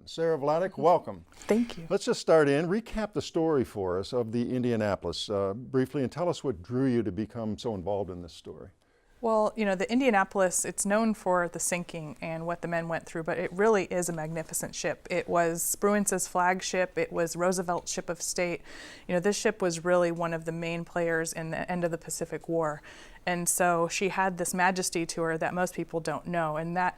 Sarah Vladeck, welcome. Thank you. Let's just start in. Recap the story for us of the Indianapolis briefly and tell us what drew you to become so involved in this story. Well, you know, the Indianapolis, it's known for the sinking and what the men went through, but it really is a magnificent ship. It was Spruance's flagship. It was Roosevelt's ship of state. You know, this ship was really one of the main players in the end of the Pacific War. And so she had this majesty to her that most people don't know. And that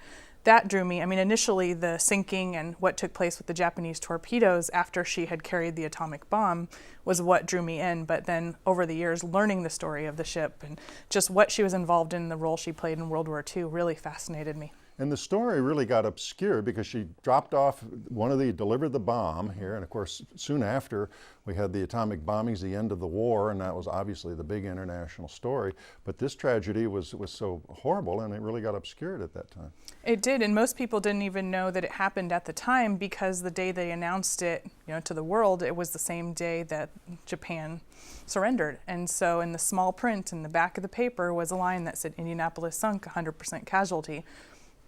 drew me. I mean, initially the sinking and what took place with the Japanese torpedoes after she had carried the atomic bomb was what drew me in. But then over the years, learning the story of the ship and just what she was involved in, the role she played in World War II really fascinated me. And the story really got obscured because she dropped off delivered the bomb here. And of course, soon after, we had the atomic bombings, the end of the war, and that was obviously the big international story. But this tragedy was so horrible, and it really got obscured at that time. It did, and most people didn't even know that it happened at the time because the day they announced it, you know, to the world, it was the same day that Japan surrendered. And so in the small print in the back of the paper was a line that said, "Indianapolis sunk, 100% casualty."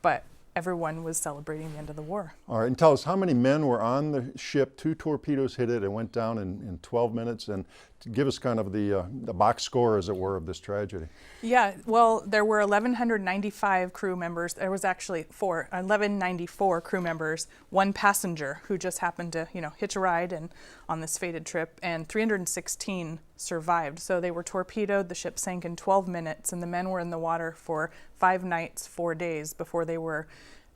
But everyone was celebrating the end of the war. All right, and tell us how many men were on the ship. 2 torpedoes hit it and went down in 12 minutes, and to give us kind of the box score, as it were, of this tragedy. Yeah, well, there were 1,195 crew members. There was actually 1,194 crew members, 1 passenger who just happened to, you know, hitch a ride and on this fated trip, and 316 survived. So they were torpedoed. The ship sank in 12 minutes, and the men were in the water for 5 nights, 4 days before they were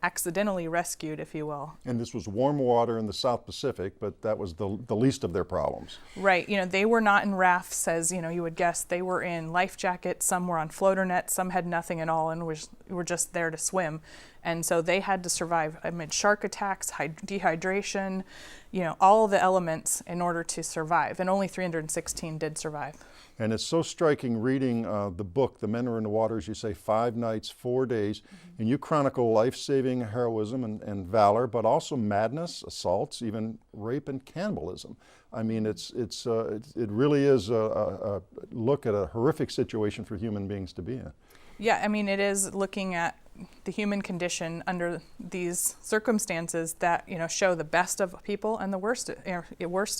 accidentally rescued, if you will. And this was warm water in the South Pacific, but that was the least of their problems. Right. You know, they were not in rafts, as you know, you would guess. They were in life jackets. Some were on floater nets. Some had nothing at all and were just there to swim. And so they had to survive amid shark attacks, dehydration, you know, all the elements in order to survive. And only 316 did survive. And it's so striking reading the book, The Men Are in the Water, as you say, 5 nights, 4 days, and you chronicle life-saving heroism and valor, but also madness, assaults, even rape and cannibalism. I mean, it really is a look at a horrific situation for human beings to be in. Yeah, I mean, it is looking at the human condition under these circumstances that, you know, show the best of people and the worst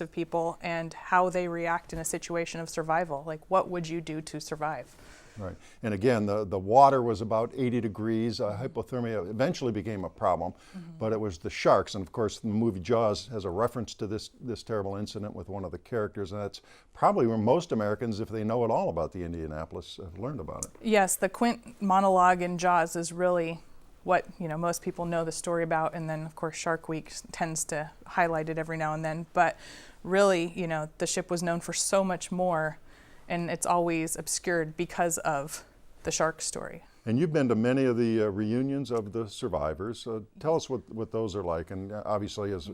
of people and how they react in a situation of survival. Like, what would you do to survive? Right. And again, the water was about 80 degrees. Hypothermia eventually became a problem, but it was the sharks. And of course, the movie Jaws has a reference to this terrible incident with one of the characters. And that's probably where most Americans, if they know at all about the Indianapolis, have learned about it. Yes, the Quint monologue in Jaws is really what, you know, most people know the story about. And then, of course, Shark Week tends to highlight it every now and then. But really, you know, the ship was known for so much more, and it's always obscured because of the shark story. And you've been to many of the reunions of the survivors. Tell us what those are like. And obviously, as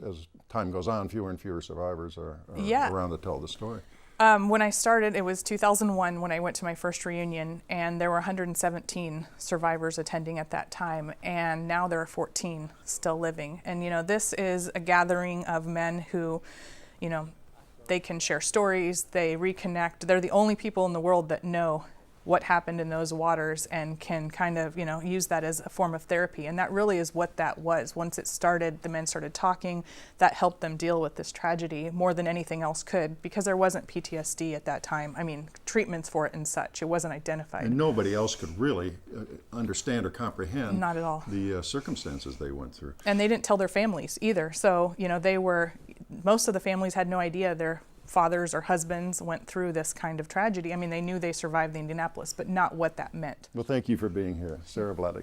time goes on, fewer and fewer survivors are around to tell the story. When I started, it was 2001 when I went to my first reunion, and there were 117 survivors attending at that time, and now there are 14 still living. And, you know, this is a gathering of men who, you know, they can share stories, they reconnect. They're the only people in the world that know what happened in those waters and can kind of, you know, use that as a form of therapy. And that really is what that was. Once it started, the men started talking. That helped them deal with this tragedy more than anything else could, because there wasn't PTSD at that time. I mean, treatments for it and such. It wasn't identified. And nobody else could really understand or comprehend Not at all. The circumstances they went through. And they didn't tell their families either. So, you know, most of the families had no idea their fathers or husbands went through this kind of tragedy. I mean, they knew they survived the Indianapolis, but not what that meant. Well, thank you for being here, Sarah Vladeck.